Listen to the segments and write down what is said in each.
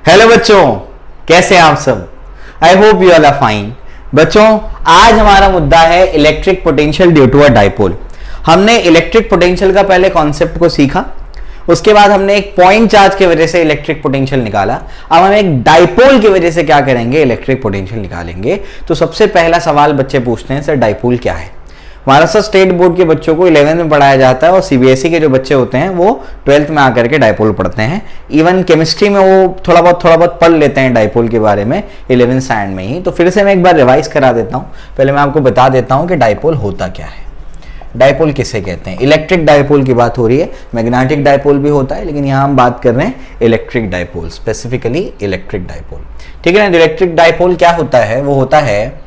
Hello बच्चों, कैसे हैं आप सब। I hope you all are fine. बच्चों, आज हमारा मुद्दा है electric potential due to a dipole. हमने इलेक्ट्रिक पोटेंशियल का पहले कॉन्सेप्ट को सीखा, उसके बाद हमने एक पॉइंट चार्ज की वजह से इलेक्ट्रिक पोटेंशियल निकाला। अब हम एक डाइपोल की वजह से क्या करेंगे, इलेक्ट्रिक पोटेंशियल निकालेंगे। तो सबसे पहला सवाल बच्चे पूछते हैं, सर डाइपोल क्या है। महाराष्ट्र स्टेट बोर्ड के बच्चों को 11th में पढ़ाया जाता है और सीबीएसई के जो बच्चे होते हैं वो 12th में आकर के डाइपोल पढ़ते हैं। इवन केमिस्ट्री में वो थोड़ा बहुत पढ़ लेते हैं डाइपोल के बारे में 11th स्टैंड में ही। तो फिर से मैं एक बार रिवाइज करा देता हूँ। पहले मैं आपको बता देता हूँ कि डाइपोल होता क्या है, डाइपोल किसे कहते हैं। इलेक्ट्रिक डाइपोल की बात हो रही है, मैग्नेटिक डाइपोल भी होता है, लेकिन यहाँ हम बात कर रहे हैं electric dipole, specifically electric dipole. ठीक है ना। इलेक्ट्रिक डाइपोल क्या होता है, वो होता है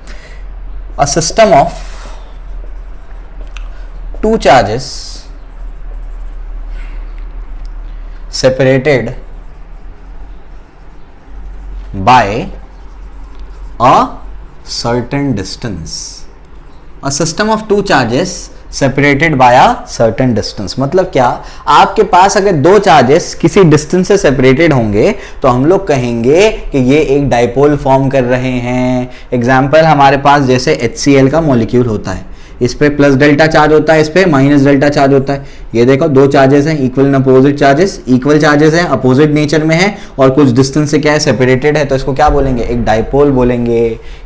a system of two charges separated by a certain distance. A system of two charges separated by a certain distance मतलब क्या, आपके पास अगर दो चार्जेस किसी डिस्टेंस से सेपरेटेड होंगे तो हम लोग कहेंगे कि ये एक डाइपोल फॉर्म कर रहे हैं। एग्जाम्पल, हमारे पास जैसे HCl का मॉलिक्यूल होता है, इस पे प्लस डेल्टा चार्ज होता है, इस पे माइनस डेल्टा चार्ज होता है। ये देखो दो चार्जेस हैं, equal and opposite charges, equal charges हैं, अपोजिट नेचर में है और कुछ डिस्टेंस से क्या है, सेपरेटेड है। तो इसको क्या बोलेंगे, एक डाइपोल बोलेंगे।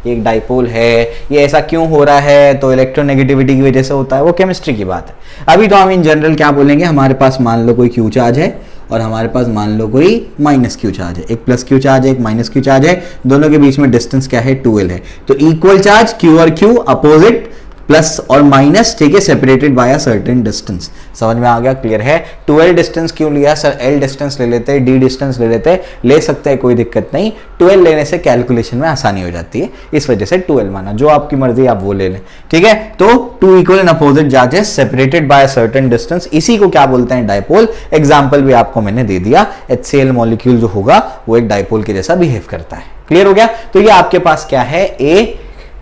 ये एक डाइपोल है। ये ऐसा क्यों हो रहा है, तो इलेक्ट्रोनेगेटिविटी की वजह से होता है, वो केमिस्ट्री की बात है। अभी तो हम इन जनरल क्या बोलेंगे, हमारे पास मान लो कोई क्यू चार्ज है और हमारे पास मान लो कोई माइनस क्यू चार्ज है। एक प्लस क्यू चार्ज है, एक माइनस क्यू चार्ज है, दोनों के बीच में डिस्टेंस क्या है, 12 है। तो इक्वल चार्ज क्यू और क्यू, अपोजिट प्लस और माइनस, ठीक है, separated by a certain distance. समझ में आ गया, क्लियर है। 12 डिस्टेंस क्यों लिया सर, एल डिस्टेंस ले लेते, डी डिस्टेंस ले लेते, ले सकते हैं, कोई दिक्कत नहीं। 12 लेने से कैलकुलेशन में आसानी हो जाती है, इस वजह से 12 माना। जो आपकी मर्जी आप वो ले लें, ठीक है। तो two equal and opposite charges separated by a certain distance, इसी को क्या बोलते हैं, डाइपोल। एग्जाम्पल भी आपको मैंने दे दिया, HCl मॉलिक्यूल जो होगा वो एक डाइपोल के जैसा बिहेव करता है। क्लियर हो गया। तो ये आपके पास क्या है,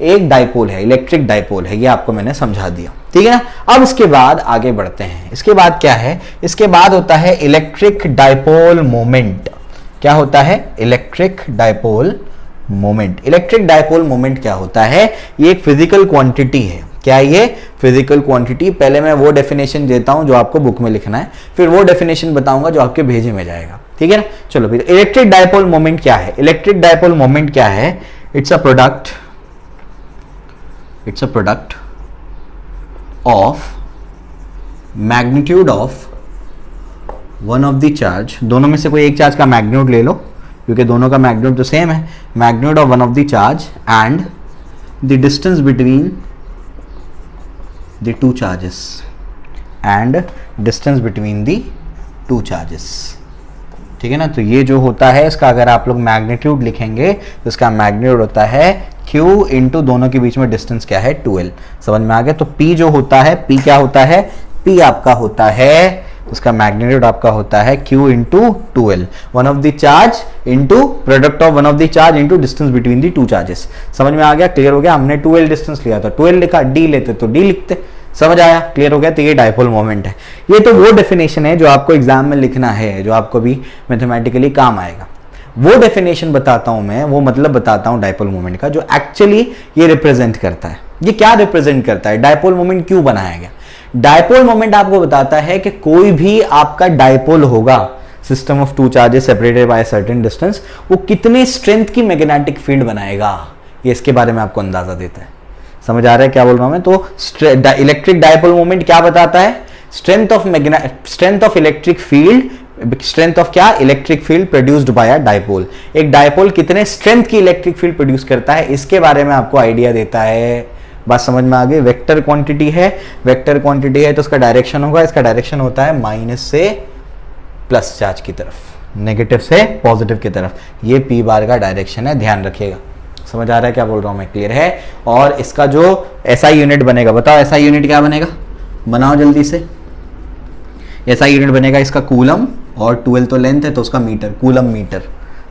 एक डाइपोल है, इलेक्ट्रिक डाइपोल है, ये आपको मैंने समझा दिया, ठीक है ना। अब इसके बाद आगे बढ़ते हैं। इसके बाद क्या है, इसके बाद होता है इलेक्ट्रिक डाइपोल मोमेंट। क्या होता है, electric dipole moment. Electric dipole moment क्या होता है, ये एक फिजिकल क्वांटिटी है। क्या ये फिजिकल क्वांटिटी। पहले मैं वो डेफिनेशन देता हूं जो आपको बुक में लिखना है, फिर वो डेफिनेशन बताऊंगा जो आपके भेजे में जाएगा, ठीक है ना। चलो फिर इलेक्ट्रिक डाइपोल मोमेंट क्या है। इलेक्ट्रिक डाइपोल मोमेंट क्या है, it's a product of magnitude of one of the charge। दोनों में से कोई एक चार्ज का मैग्नीट्यूड ले लो, क्योंकि दोनों का मैग्नीट्यूड तो सेम है। Magnitude of one of the charge and the distance between the two charges, and distance between the two charges, ठीक है ना। तो ये जो होता है, इसका अगर आप लोग मैग्नीट्यूड लिखेंगे तो इसका मैग्नीट्यूड होता है Q इंटू दोनों के बीच में डिस्टेंस क्या है, 12। समझ में आ गया। तो P जो होता है, P क्या होता है, P आपका होता है, उसका मैग्नीट्यूड आपका होता है Q into 12, one of the charge into product of one of the charge into distance between the two charges. समझ में आ गया, क्लियर हो गया। हमने 12 डिस्टेंस लिया था, 12 लिखा, D लेते तो D लिखते। समझ आया, क्लियर हो गया। तो ये डाइपोल मोमेंट है। ये तो वो डेफिनेशन है जो आपको एग्जाम में लिखना है, जो आपको भी मैथमेटिकली काम आएगा। वो डेफिनेशन बताता हूं मैं, वो मतलब बताता हूं डाइपोल मोमेंट का, जो एक्चुअली ये रिप्रेजेंट करता है। ये क्या रिप्रेजेंट करता है, डाइपोल मोमेंट क्यों बनाया गया। डाइपोल मोमेंट आपको बताता है कि कोई भी आपका डाइपोल होगा, system of two charges separated by certain distance, वो कितने स्ट्रेंथ की मैग्नेटिक फील्ड बनाएगा, ये इसके बारे में आपको अंदाजा देता है। समझ आ रहा है क्या बोल रहा हूं मैं। तो इलेक्ट्रिक डाइपोल मोमेंट क्या बताता है, strength of electric field, strength of क्या, electric field produced by a dipole. एक डाइपोल कितने स्ट्रेंथ की इलेक्ट्रिक फील्ड प्रोड्यूस करता है, इसके बारे में आपको आइडिया देता है। बात समझ में आ गई। वेक्टर क्वांटिटी है, वेक्टर क्वांटिटी है तो उसका डायरेक्शन होगा, इसका डायरेक्शन होता है माइनस से प्लस चार्ज की तरफ, नेगेटिव से पॉजिटिव की तरफ। ये P बार का डायरेक्शन है, ध्यान रखिएगा। समझ आ रहा है क्या बोल रहा हूं मैं, क्लियर है। और इसका जो SI यूनिट बनेगा, बताओ SI यूनिट क्या बनेगा, बनाओ जल्दी से। SI यूनिट बनेगा इसका कूलम, और 12 तो लेंथ है तो उसका मीटर, कूलम मीटर।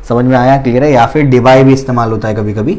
समझ में आया, क्लियर है। या फिर डिबाई भी इस्तेमाल होता है कभी कभी,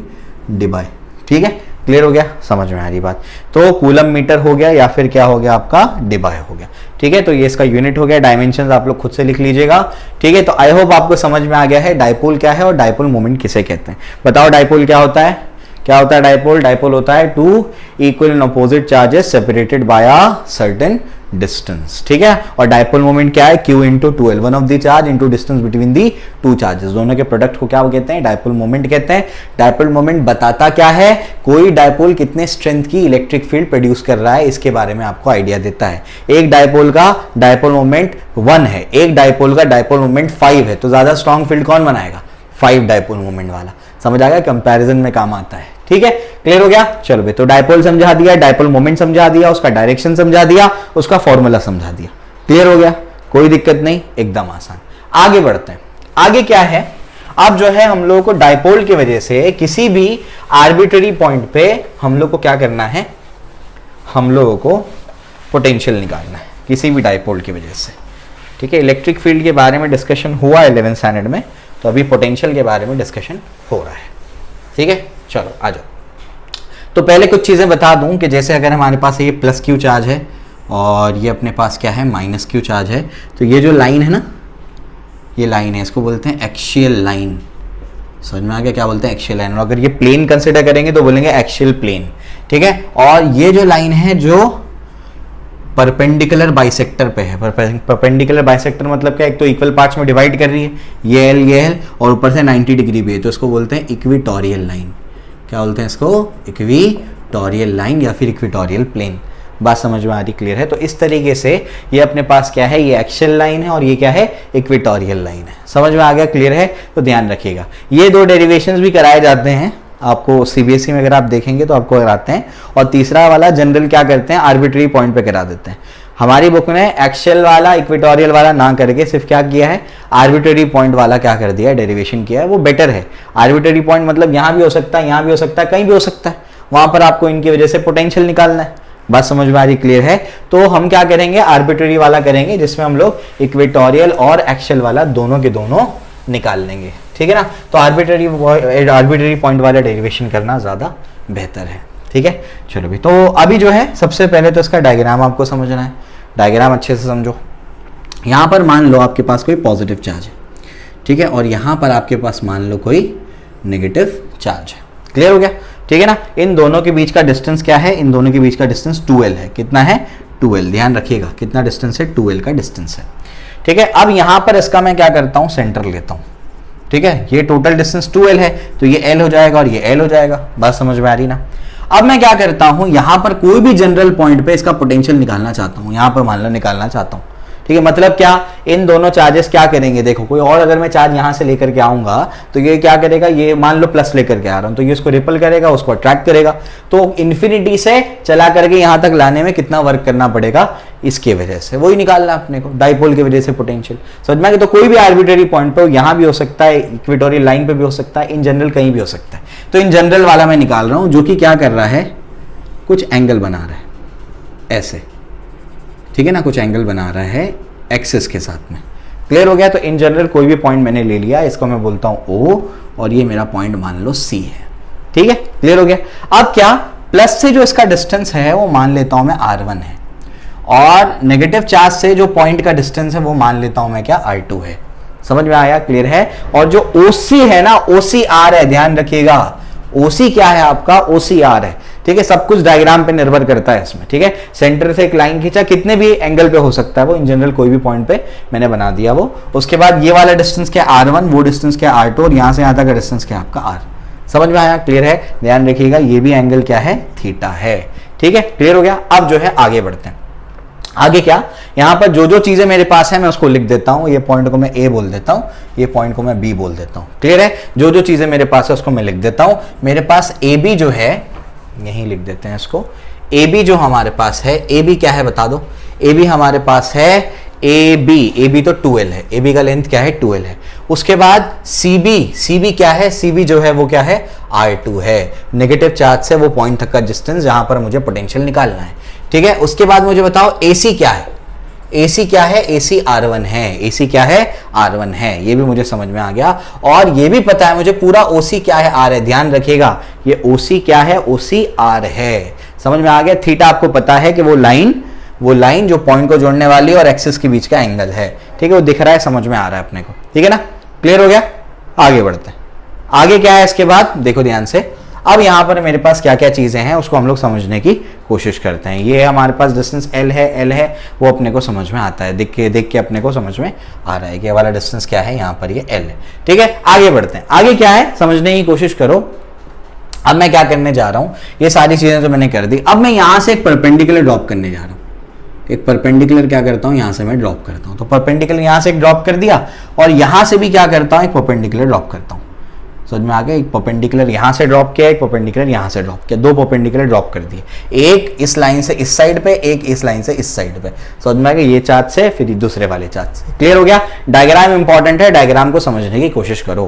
डिबाई, ठीक है। क्लियर हो गया, समझ में आ रही बात। तो कूलम मीटर हो गया या फिर क्या हो गया आपका डिबाय हो गया। ठीक है, तो ये इसका यूनिट हो गया। डायमेंशन आप लोग खुद से लिख लीजिएगा। ठीक है, तो आई होप आपको समझ में आ गया है डायपोल क्या है और डायपोल मोमेंट किसे कहते हैं। बताओ डायपोल क्या होता है, क्या होता है डायपोल? डायपोल होता है two equal and opposite charges separated by a certain distance. ठीक है, और डायपोल मोमेंट क्या है? Q into 2L, one of the charge into distance between the two charges, दोनों के प्रोडक्ट को क्या कहते हैं? डायपोल मोमेंट कहते हैं। डायपोल मोमेंट बताता क्या है? कोई डायपोल कितने स्ट्रेंथ की इलेक्ट्रिक फील्ड प्रोड्यूस कर रहा है, इसके बारे में आपको आइडिया देता है। एक डायपोल का डायपोल मोमेंट 1 है, एक डायपोल का डायपोल मोमेंट 5 है, तो ज्यादा स्ट्रॉन्ग फील्ड कौन बनाएगा? 5 डायपोल मोमेंट वाला। समझ आ गया, कंपैरिजन में काम आता है। ठीक है, क्लियर हो गया। चलो भाई, तो डायपोल समझा दिया, डायपोल मोमेंट समझा दिया, उसका डायरेक्शन समझा दिया, उसका फॉर्मूला समझा दिया। क्लियर हो गया, कोई दिक्कत नहीं, एकदम आसान। आगे बढ़ते हैं। आगे क्या है? अब जो है हम लोगों को डायपोल की वजह से किसी भी आर्बिट्ररी पॉइंट पे हम लोग को क्या करना है? हम लोगों को पोटेंशियल निकालना है किसी भी डायपोल की वजह से। ठीक है, इलेक्ट्रिक फील्ड के बारे में डिस्कशन हुआ 11th स्टैंडर्ड में, तो अभी पोटेंशियल के बारे में डिस्कशन हो रहा है। ठीक है, चलो आ जाओ। तो पहले कुछ चीज़ें बता दूं कि जैसे अगर हमारे पास ये प्लस क्यू चार्ज है और ये अपने पास क्या है? माइनस क्यू चार्ज है, तो ये जो लाइन है ना, ये लाइन है, इसको बोलते हैं एक्सियल लाइन। समझ में आ गया क्या बोलते हैं? Axial line. और अगर ये प्लेन कंसिडर करेंगे तो बोलेंगे एक्सियल प्लेन। ठीक है, और ये जो लाइन है जो परपेंडिकुलर बाइसेक्टर पे है। परपेंडिकुलर बाइसेक्टर मतलब क्या? एक तो इक्वल पार्ट्स में डिवाइड कर रही है, ये एल और ऊपर से 90 डिग्री भी है, तो इसको बोलते हैं इक्विटोरियल लाइन। क्या बोलते हैं इसको? इक्विटोरियल लाइन या फिर इक्विटोरियल प्लेन। बात समझ में आ रही? क्लियर है। तो इस तरीके से ये अपने पास क्या है? ये एक्सियल लाइन है और ये क्या है? इक्विटोरियल लाइन है। समझ में आ गया? क्लियर है, तो ध्यान रखिएगा। ये दो डेरिवेशंस भी कराए जाते हैं आपको सीबीएसई में, अगर आप देखेंगे तो आपको कराते हैं। और तीसरा वाला जनरल क्या करते हैं? आर्बिट्ररी पॉइंट पे करा देते हैं। हमारी बुक ने एक्सियल वाला इक्वेटोरियल वाला ना करके सिर्फ क्या किया है? आर्बिट्ररी पॉइंट वाला क्या कर दिया है? डेरिवेशन किया है। वो बेटर है। आर्बिट्ररी पॉइंट मतलब यहाँ भी हो सकता है, यहाँ भी हो सकता है, कहीं भी हो सकता है, वहां पर आपको इनकी वजह से पोटेंशियल निकालना है। बात समझ में आ रही? क्लियर है। तो हम क्या करेंगे? आर्बिट्ररी वाला करेंगे, जिसमें हम लोग इक्वेटोरियल और एक्सियल वाला दोनों के दोनों निकाल लेंगे। ठीक है ना। तो आर्बिट्ररी पॉइंट वाला डेरिवेशन करना ज़्यादा बेहतर है। ठीक है, चलो भी। तो अभी जो है सबसे पहले तो इसका डायग्राम आपको समझना है। डायग्राम अच्छे से समझो। यहाँ पर मान लो आपके पास कोई पॉजिटिव चार्ज है, ठीक है, और यहाँ पर आपके पास मान लो कोई नेगेटिव चार्ज है। क्लियर हो गया? ठीक है ना। इन दोनों के बीच का डिस्टेंस क्या है? इन दोनों के बीच का डिस्टेंस 2L है। कितना है? 2L। ध्यान रखिएगा कितना डिस्टेंस है? 2L का डिस्टेंस है। ठीक है, अब यहाँ पर इसका मैं क्या करता हूँ? सेंटर लेता हूँ। ठीक है, ये टोटल डिस्टेंस 2L है, तो ये L हो जाएगा और ये L हो जाएगा। बात समझ में आ रही ना। अब मैं क्या करता हूं? यहां पर कोई भी जनरल पॉइंट पे इसका पोटेंशियल निकालना चाहता हूं। यहां पर मान लो निकालना चाहता हूं। ठीक है, मतलब क्या? इन दोनों चार्जेस क्या करेंगे? देखो, कोई और अगर मैं चार्ज यहां से लेकर के आऊंगा तो ये क्या करेगा? ये मान लो प्लस लेकर के आ रहा हूं, तो ये उसको रिपल करेगा, उसको अट्रैक्ट करेगा। तो इन्फिनिटी से चला करके यहां तक लाने में कितना वर्क करना पड़ेगा? इसके वजह से वही निकालना अपने को, डाइपोल की वजह से पोटेंशियल। समझ में आ गया? तो कोई भी आर्बिट्ररी पॉइंट पे यहां भी हो सकता है, इक्वेटोरियल लाइन पे भी हो सकता है, इन जनरल कहीं भी हो सकता है। तो इन जनरल वाला मैं निकाल रहा हूं, जो कि क्या कर रहा है? कुछ एंगल बना रहा है ऐसे। ठीक है ना, कुछ एंगल बना रहा है एक्सिस के साथ में। क्लियर हो गया? तो इन जनरल कोई भी पॉइंट मैंने ले लिया, इसको मैं बोलता हूं O और ये मेरा पॉइंट मान लो C है। ठीक है, क्लियर हो गया? अब क्या? प्लस से जो इसका डिस्टेंस है वो मान लेता हूं मैं R1 है, और नेगेटिव चार्ज से जो पॉइंट का डिस्टेंस है वो मान लेता हूं मैं क्या? R2 है। समझ में आया? क्लियर है? और जो OC है ना, OCR है, ध्यान रखिएगा। OC क्या है आपका? OCR है। ठीक है, सब कुछ डायग्राम पे निर्भर करता है इसमें। ठीक है, सेंटर से एक लाइन खींचा, कितने भी एंगल पे हो सकता है वो, इन जनरल कोई भी पॉइंट पे मैंने बना दिया वो। उसके बाद ये वाला डिस्टेंस क्या? R1, वो डिस्टेंस क्या? R2, और यहां से यहां तक का डिस्टेंस क्या आपका? R। समझ में आया? क्लियर है? ध्यान रखिएगा, ये भी एंगल क्या है? थीटा है। ठीक है, क्लियर हो गया? अब जो है आगे बढ़ते हैं। आगे क्या? यहां पर जो जो चीजें मेरे पास है मैं उसको लिख देता हूं। ये पॉइंट को मैं A बोल देता हूं, ये पॉइंट को मैं B बोल देता हूं। क्लियर है? जो जो चीजें मेरे पास है उसको मैं लिख देता हूं। मेरे पास AB जो है, यहीं लिख देते हैं इसको। AB जो हमारे पास है, AB क्या है बता दो? AB हमारे पास है AB तो 2L है। AB का लेंथ क्या है? 2L है। उसके बाद CB क्या है? CB जो है वो क्या है? R2 है। नेगेटिव चार्ज से वो पॉइंट तक का डिस्टेंस जहां पर मुझे पोटेंशियल निकालना है। ठीक है, उसके बाद मुझे बताओ AC क्या है? AC क्या है, AC R1 है, AC क्या है, R1 है, ये भी मुझे समझ में आ गया। और ये भी पता है मुझे पूरा OC क्या है, R है। ध्यान रखिएगा ये OC क्या है, OC R है। समझ में आ गया। थीटा आपको पता है कि वो लाइन जो पॉइंट को जोड़ने वाली और एक्सिस के बीच का एंगल है, ठीक है, वो दिख रहा है, समझ में आ रहा है अपने को, ठीक है ना, क्लियर हो गया। आगे बढ़ते हैं। आगे क्या है इसके बाद, देखो ध्यान से। अब यहां पर मेरे पास क्या क्या चीजें हैं उसको हम लोग समझने की कोशिश करते हैं। ये हमारे पास डिस्टेंस L है, वो अपने को समझ में आता है, देख के अपने को समझ में आ रहा है कि ये वाला डिस्टेंस क्या है, यहाँ पर ये L है, ठीक है। आगे बढ़ते हैं। आगे क्या है समझने की कोशिश करो। अब मैं क्या करने जा रहा हूं, ये सारी चीजें तो मैंने कर दी। अब मैं यहां से एक परपेंडिकुलर ड्रॉप करने जा रहा हूं। एक परपेंडिकुलर क्या करता हूं, यहां से मैं ड्रॉप करता हूं। तो परपेंडिकुलर यहां से एक ड्रॉप कर दिया और यहां से भी क्या करता हूं, एक परपेंडिकुलर ड्रॉप करता हूं। समझ में आ गया। एक परपेंडिकुलर यहां से ड्रॉप किया, एक परपेंडिकुलर यहां से ड्रॉप किया, दो परपेंडिकुलर ड्रॉप कर दिए, एक इस लाइन से इस साइड पे, एक इस लाइन से इस साइड पे। समझ में आ गया। ये चार्ट से फिर दूसरे वाले चार्ट से। क्लियर हो गया। डायग्राम इंपॉर्टेंट है, डायग्राम को समझने की कोशिश करो।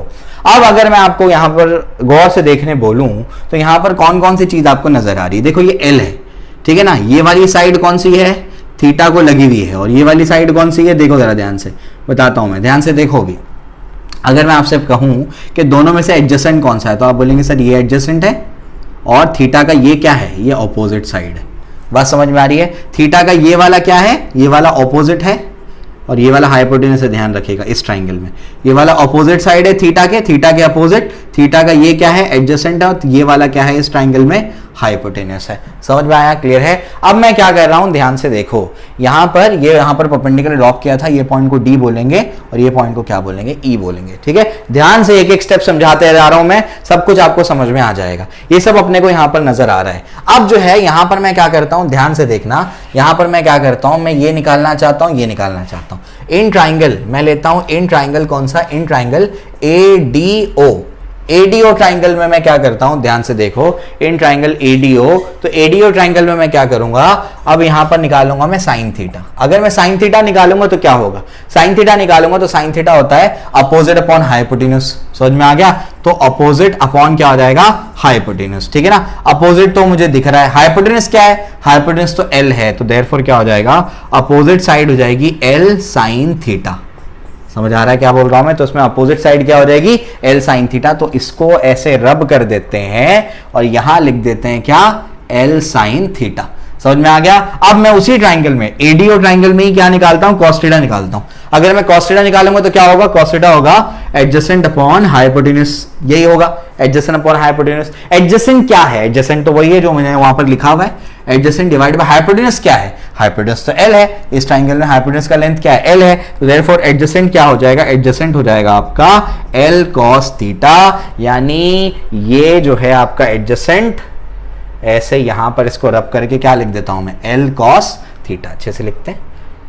अब अगर मैं आपको यहां पर गौर से देखने बोलूं तो यहां पर कौन कौन सी चीज आपको नजर आ रही है। देखो ये L है, ठीक है ना। ये वाली साइड कौन सी है, थीटा को लगी हुई है। और ये वाली साइड कौन सी है, देखो जरा ध्यान से, बताता हूं मैं, ध्यान से देखो भी। अगर मैं आपसे कहूं कि दोनों में से एडजेसेंट कौन सा है, तो आप बोलेंगे सर ये एडजेसेंट है और थीटा का ये क्या है, ये ऑपोजिट साइड है। बात समझ में आ रही है। थीटा का ये वाला क्या है, ये वाला ऑपोजिट है और ये वाला हाइपोटेनस है। ध्यान रखिएगा इस ट्राइंगल में ये वाला ऑपोजिट साइड है थीटा के अपोजिट। थीटा का ये क्या है, एडजेसेंट है, और ये वाला क्या है इस ट्राइंगल में, हाइपोटेनस है। समझ में आया, क्लियर है। अब मैं क्या कर रहा हूं, ध्यान से देखो। यहां पर परपेंडिकुलर ड्रॉप किया था, ये पॉइंट को D बोलेंगे और ये पॉइंट को क्या बोलेंगे, E बोलेंगे, ठीक है। ध्यान से एक एक स्टेप समझाते जा रहा हूं मैं, सब कुछ आपको समझ में आ जाएगा। ये सब अपने को यहां पर नजर आ रहा है। अब जो है यहां पर मैं क्या करता हूं, ध्यान से देखना। यहां पर मैं क्या करता हूं, मैं ये निकालना चाहता हूं, ये निकालना चाहता हूं। इन ट्राइंगल मैं लेता हूं, इन ट्राइंगल कौन सा, इन ट्राइंगल ADO ट्राइंगल में मैं क्या करता हूं, ध्यान से देखो। इन ट्राइंगल ADO, तो ADO ट्राइंगल में मैं क्या करूंगा, अब यहां पर निकालूंगा मैं साइन थीटा। अगर मैं साइन थीटा निकालूंगा तो क्या होगा, साइन थीटा निकालूंगा तो साइन थीटा होता है अपोजिट अपॉन हाइपोटेन्यूज। समझ में आ गया। तो अपोजिट अपॉन क्या हो जाएगा, हाइपोटेन्यूज, ठीक है ना। अपोजिट तो मुझे दिख रहा है, हाइपोटेन्यूज क्या है, हाइपोटेन्यूज तो L है, तो देयरफॉर क्या हो जाएगा, अपोजिट साइड हो जाएगी L साइन थीटा। समझ आ रहा है क्या बोल रहा हूं मैं। तो इसमें अपोजिट साइड क्या हो जाएगी, L साइन थीटा। तो इसको ऐसे रब कर देते हैं और यहां लिख देते हैं क्या, L साइन थीटा। समझ में आ गया। अब मैं उसी ट्राइंगल में, ADO ट्राइंगल में ही क्या निकालता हूं, cos थीटा निकालता हूं। अगर मैं cos थीटा निकालूंगा तो क्या होगा, cos थीटा होगा एडजेसेंट अपॉन हाइपोटेन्यूज, यही होगा एडजेसेंट अपॉन हाइपोटेन्यूज। एडजेसेंट क्या है, एडजेसेंट तो वही है जो मैंने वहां पर लिखा हुआ है। एडजेसेंट डिवाइड बाय हाइपोटेन्यूज क्या है, हाइपोटेन्यूज तो L है। इस ट्राइंगल में हाइपोटेन्यूज का लेंथ क्या है, L है। तो देयरफॉर एडजेसेंट क्या हो जाएगा, एडजेसेंट हो जाएगा आपका L cos थीटा। यानी ये जो है आपका एडजेसेंट, ऐसे यहां पर इसको रब करके क्या लिख देता हूं मैं, L cos थीटा। अच्छे से लिखते हैं,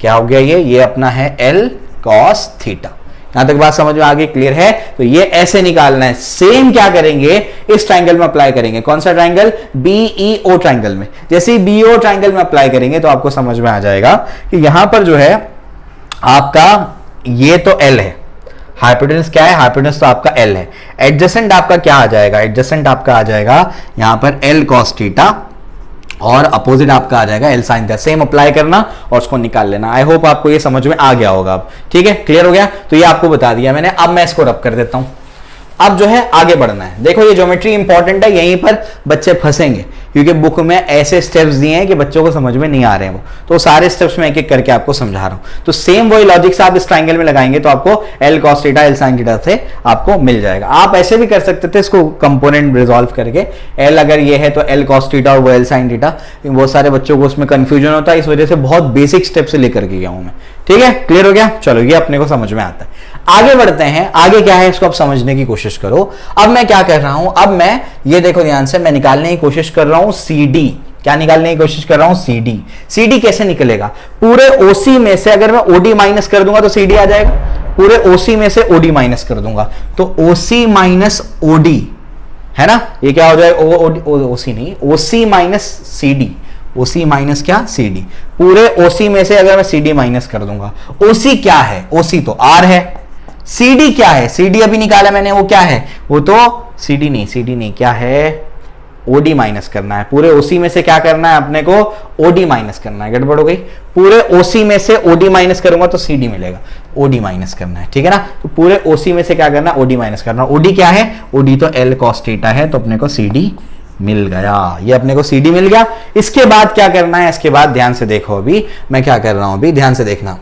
क्या हो गया ये अपना है L cos थीटा। यहां तक बात समझ में आ गई, क्लियर है। तो ये ऐसे निकालना है। सेम क्या करेंगे, इस ट्राइंगल में अप्लाई करेंगे। कौन सा ट्राइंगल, BEO ट्राइंगल में। जैसे ही BEO ट्राइंगल में अप्लाई करेंगे तो आपको समझ में आ जाएगा कि यहां पर जो है आपका ये तो L है, हाइपोटेन्यूज क्या है, हाइपोटेन्यूज तो आपका L है। एडजेसेंट आपका क्या आ जाएगा, एडजेसेंट आपका आ जाएगा यहां पर L cos थीटा और अपोजिट आपका आ जाएगा L sin theta. Same apply करना और उसको निकाल लेना। आई होप आपको ये समझ में आ गया होगा अब, ठीक है, क्लियर हो गया। तो ये आपको बता दिया मैंने। अब मैं इसको रब कर देता हूं। अब जो है आगे बढ़ना है। देखो ये ज्योमेट्री इंपॉर्टेंट है, यहीं पर बच्चे फंसेंगे क्योंकि बुक में ऐसे स्टेप्स दिए हैं कि बच्चों को समझ में नहीं आ रहे हैं वो, तो सारे स्टेप्स में एक एक करके आपको समझा रहा हूं। तो सेम वही लॉजिक से आप इस ट्राइंगल में लगाएंगे तो आपको L cos theta L sin theta से आपको मिल जाएगा। आप ऐसे भी कर सकते थे इसको कंपोनेंट रिजॉल्व करके। L अगर ये है तो L cos थीटा और वो L sin थीटा। बहुत सारे बच्चों को उसमें कंफ्यूजन होता है, इस वजह से बहुत बेसिक स्टेप से लेकर के गया हूं मैं, ठीक है, क्लियर हो गया। चलो ये अपने को समझ में आता है। आगे बढ़ते हैं। आगे क्या है इसको आप समझने की कोशिश करो। अब मैं क्या कर रहा हूं, अब मैं ये देखो ध्यान से, मैं निकालने की कोशिश कर रहा हूं CD। क्या निकालने की कोशिश कर रहा हूं, CD। CD कैसे निकलेगा, पूरे OC में से अगर मैं OD माइनस कर दूंगा तो CD आ जाएगा। पूरे OC में से OD माइनस कर दूंगा तो OC माइनस OD है ना, ये क्या हो जाएगा, OC नहीं, OC minus CD। OC minus क्या, CD। पूरे OC में से अगर मैं CD माइनस कर दूंगा, OC क्या है, OC तो R है। CD क्या है, CD अभी निकाला मैंने, वो क्या है, वो तो CD नहीं क्या है, ओडी माइनस करना है, पूरे ओसी में से क्या करना है अपने को, ओडी माइनस करना है। गड़बड़ हो गई, पूरे ओसी में से ओडी माइनस करूंगा तो सीडी मिलेगा, ओडी माइनस करना है, ठीक है ना। तो पूरे ओसी में से क्या करना है, ओडी माइनस करना। ओडी क्या है, ओडी तो एल कॉस थीटा है, तो अपने को सीडी मिल गया, ये अपने को सीडी मिल गया। इसके बाद क्या करना है, इसके बाद ध्यान से देखो, अभी मैं क्या कर रहा हूं, अभी ध्यान से देखना।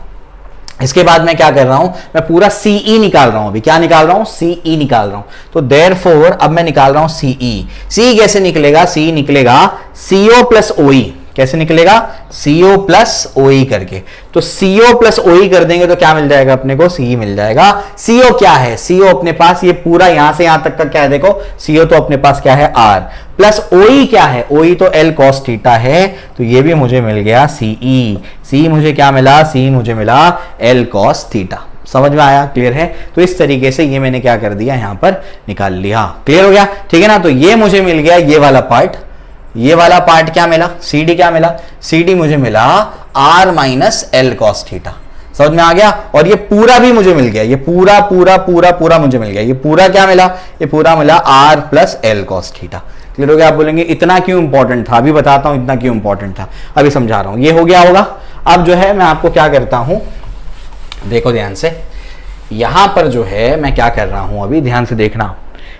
इसके बाद मैं क्या कर रहा हूं, मैं पूरा सीई निकाल रहा हूं। अभी क्या निकाल रहा हूं, सीई निकाल रहा हूं। तो देयरफॉर अब मैं निकाल रहा हूं सीई। सीई कैसे निकलेगा, सीई निकलेगा सीओ प्लस ओई। कैसे निकलेगा, सीओ प्लस ओई करके। तो सीओ प्लस ओई कर देंगे तो क्या मिल जाएगा अपने को, सीई मिल जाएगा। सीओ क्या है, सीओ अपने पास ये पूरा यहां से यहां तक का क्या है, देखो सीओ तो अपने पास क्या है आर, प्लस ओई क्या है, ओई तो एल कॉस थीटा है, तो ये भी मुझे मिल गया सीई। सी मुझे क्या मिला, सी मुझे मिला एल कॉस थीटा। समझ में आया, क्लियर है। तो इस तरीके से ये मैंने क्या कर दिया, यहां पर निकाल लिया, क्लियर हो गया, ठीक है ना। तो ये मुझे मिल गया ये वाला पार्ट, ये वाला पार्ट क्या मिला, सीडी क्या मिला, सीडी मुझे मिला R minus L cos theta. समझ में आ गया। और ये पूरा भी मुझे मिल गया, ये पूरा पूरा पूरा पूरा मुझे मिल गया। ये पूरा क्या मिला, ये पूरा मिला R plus L cos theta. Clear हो गया। आप बोलेंगे इतना क्यों इंपॉर्टेंट था, अभी बताता हूं इतना क्यों इंपॉर्टेंट था, अभी समझा रहा हूं। ये हो गया होगा। अब जो है मैं आपको क्या करता हूं, देखो ध्यान से, यहां पर जो है मैं क्या कर रहा हूं, अभी ध्यान से देखना।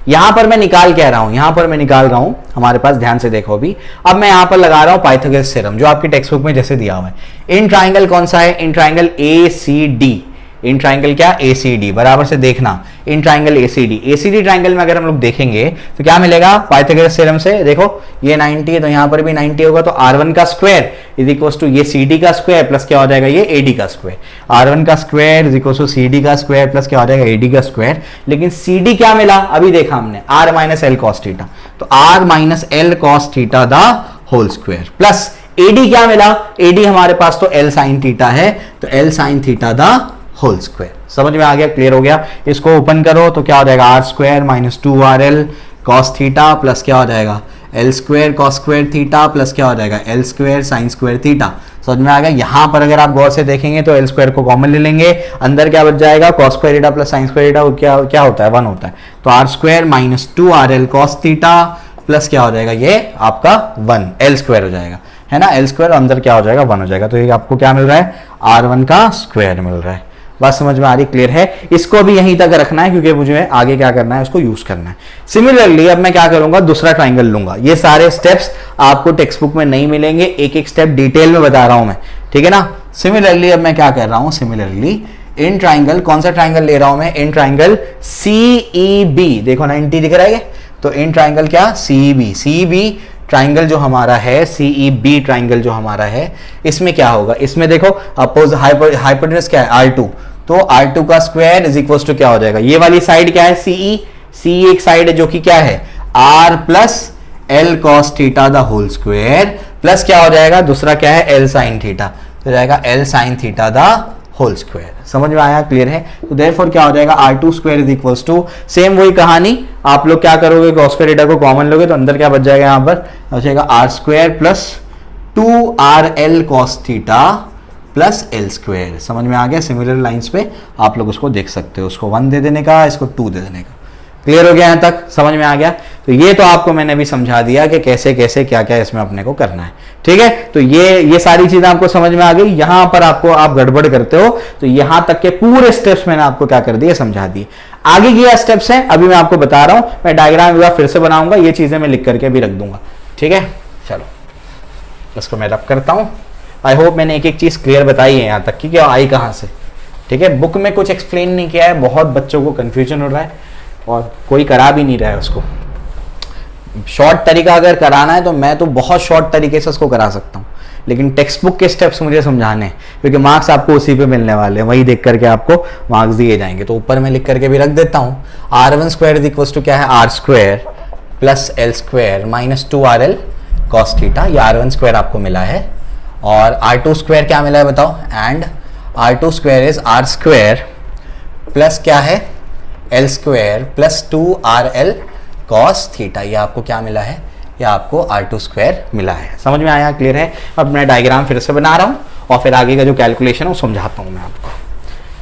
यहां पर मैं निकाल क्या रहा हूं, यहां पर मैं निकाल रहा हूं हमारे पास, ध्यान से देखो अभी। अब मैं यहां पर लगा रहा हूं पाइथागोरस थ्योरम, जो आपकी टेक्स्ट बुक में जैसे दिया हुआ है। इन ट्राइंगल कौन सा है, in triangle A C D. In triangle क्या, ए सी डी, बराबर से देखना। In triangle A C D, A C D triangle में अगर हम लोग देखेंगे तो क्या मिलेगा पाइथागोरस थ्योरम से, देखो ये 90 है तो यहां पर भी 90 होगा, तो R1 का स्क्वायर इज इक्वल टू ये CD का स्क्वायर प्लस क्या हो जाएगा, ये AD का स्क्वायर। R1 का square is equal to CD का स्क्वायर प्लस क्या हो जाएगा, AD का स्क्वायर। लेकिन CD क्या मिला, अभी देखा हमने, R minus L cos theta, तो R minus L cos theta the whole square, plus AD क्या मिला, AD हमारे पास तो L साइन थीटा है, तो L sine theta the whole square. समझ में आ गया, क्लियर हो गया। इसको ओपन करो तो क्या हो जाएगा, are square minus 2RL cos theta plus क्या हो जाएगा, L square cos square theta plus क्या हो जाएगा, L square sine square theta. समझ में आ गया। यहां पर अगर आप गौर से देखेंगे तो एल स्क्वायर को कॉमन ले लेंगे, अंदर क्या बच जाएगा, cos square theta plus sine square theta, क्या होता है, 1 होता है। तो R square minus 2RL cos theta plus क्या हो जाएगा, ये आपका 1 एल स्क्वायर हो जाएगा, है ना। एल स्क्वायर अंदर क्या हो जाएगा, 1 हो जाएगा। तो ये आपको क्या मिल रहा है, R1 का स्क्वायर मिल रहा है। बात समझ में आ रही, क्लियर है। इसको भी यहीं तक रखना है क्योंकि मुझे आगे क्या करना है, उसको यूज करना है। सिमिलरली अब मैं क्या करूंगा, दूसरा ट्राइंगल लूंगा। ये सारे स्टेप्स आपको टेक्स्ट बुक में नहीं मिलेंगे, एक एक स्टेप डिटेल में बता रहा हूं मैं, ठीक है ना। सिमिलरली अब मैं क्या कर रहा हूं, सिमिलरली इन ट्राइंगल, कौन सा ट्राइंगल ले रहा हूं मैं, इन ट्राइंगल CEB, देखो 90 दिख रहा है, तो इन ट्राइंगल क्या, CEB ट्राइंगल जो हमारा है, CEB ट्राइंगल जो हमारा है, इसमें क्या होगा, इसमें देखो अपोज हाइपोटेनस क्या है, R2, तो R2 का स्क्वायर इज इक्वल टू क्या हो जाएगा, ये वाली साइड क्या है, CE एक साइड है जो कि क्या है, R plus L cos theta the whole square plus क्या हो जाएगा, दूसरा क्या है, एल साइन थीटा, तो जाएगा L sine theta the whole square. समझ में आया, क्लियर है। तो देयरफॉर क्या हो जाएगा, R2 square is equal to, same वही कहानी, आप लोग क्या करोगे, कॉस स्क्वायर थीटा को कॉमन लोगे तो अंदर क्या बच जाएगा, यहां पर बचेगा R square plus 2RL cos theta plus L square. समझ में आ गया। सिमिलर लाइंस पे आप लोग उसको देख सकते हो, उसको 1 दे देने का, इसको 2 दे देने का। क्लियर हो गया, यहां तक समझ में आ गया। तो ये तो आपको मैंने भी समझा दिया कि कैसे कैसे क्या क्या इसमें अपने को करना है, ठीक है। तो ये सारी चीजें आपको समझ में आ गई। यहां पर आपको आप गड़बड़ करते हो तो यहां तक के पूरे स्टेप्स मैंने आपको क्या कर दिए, समझा दिए। आगे क्या स्टेप्स हैं अभी मैं आपको बता रहा हूं, मैं डायग्राम फिर से बनाऊंगा, ये चीजें मैं लिख करके भी रख दूंगा, ठीक है। चलो इसको मैं रब करता हूं। आई होप मैंने एक एक चीज क्लियर बताई है यहां तक कि क्या आई कहां से, ठीक है। बुक में कुछ एक्सप्लेन नहीं किया है, बहुत बच्चों को कंफ्यूजन हो रहा है और कोई करा भी नहीं रहा है उसको। शॉर्ट तरीका अगर कराना है तो मैं तो बहुत शॉर्ट तरीके से उसको करा सकता हूँ, लेकिन टेक्स्ट बुक के स्टेप्स मुझे समझाने हैं क्योंकि मार्क्स आपको उसी पे मिलने वाले हैं, वही देख करके आपको मार्क्स दिए जाएंगे। तो ऊपर मैं लिख करके भी रख देता हूँ, R1 square is equal to क्या है, R square plus L square minus 2RL cos theta, ये R1 स्क्वायर आपको मिला है। और R2 स्क्वायर क्या मिला है बताओ, and R2 square is R square plus क्या है, L square plus 2RL cos theta, ये आपको क्या मिला है, ये आपको R2 स्क्वायर मिला है। समझ में आया, क्लियर है। अब मैं डायग्राम फिर से बना रहा हूँ और फिर आगे का जो कैलकुलेशन है वो समझाता हूँ मैं आपको,